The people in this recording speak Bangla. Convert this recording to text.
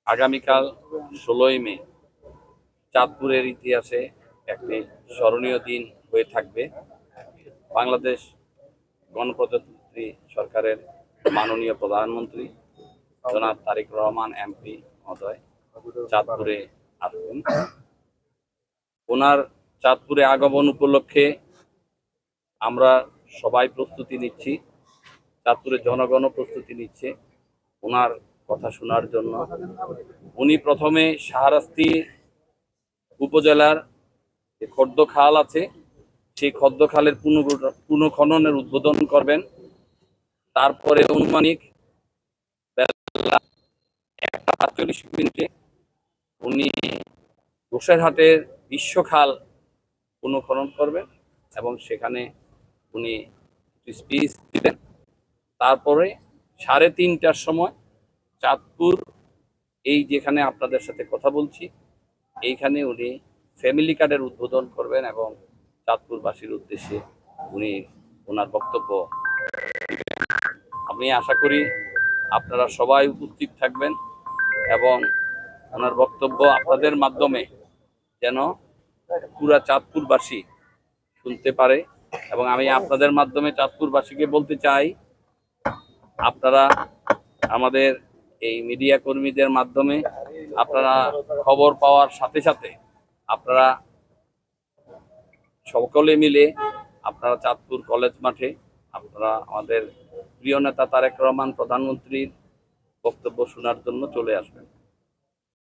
আগামীকাল 16ই মে চাঁদপুরের ইতিহাসে একটি স্মরণীয় দিন হয়ে থাকবে। বাংলাদেশ গণপ্রজাতন্ত্রী সরকারের মাননীয় প্রধানমন্ত্রী জনাব তারেক রহমান এমপি মহোদয় চাঁদপুরে আসবেন। ওনার চাঁদপুরে আগমন উপলক্ষে আমরা সবাই প্রস্তুতি নিচ্ছি, চাঁদপুরের জনগণও প্রস্তুতি নিচ্ছে ওনার কথা শোনার জন্য। উনি প্রথমে শাহরাস্তি উপজেলার যে খদ্দখাল আছে, সেই খদ্দখালের পুনঃখননের উদ্বোধন করবেন। তারপরে আনুমানিক বেলা 1:48 উনি গোসাইরহাটের বিশ্বখাল পুনঃখনন করবেন এবং সেখানে উনি স্পিচ দিবেন। তারপরে 3:30টার সময় চাঁদপুর, এই যেখানে আপনাদের সাথে কথা বলছি, এইখানে উনি ফ্যামিলি কার্ডের উদ্বোধন করবেন এবং চাঁদপুরবাসীর উদ্দেশ্যে উনি ওনার বক্তব্য। আমি আশা করি আপনারা সবাই উপস্থিত থাকবেন এবং ওনার বক্তব্য আপনাদের মাধ্যমে যেন পুরা চাঁদপুরবাসী শুনতে পারে। এবং আমি আপনাদের মাধ্যমে চাঁদপুরবাসীকে বলতে চাই, আপনারা আমাদের এই মিডিয়া কর্মীদের মাধ্যমে আপনারা খবর পাওয়ার সাথে সাথে আপনারা সকলে মিলে আপনারা চাঁদপুর কলেজ মাঠে আপনারা আমাদের প্রিয় নেতা তারেক রহমান প্রধানমন্ত্রীর বক্তব্য শোনার জন্য চলে আসবেন।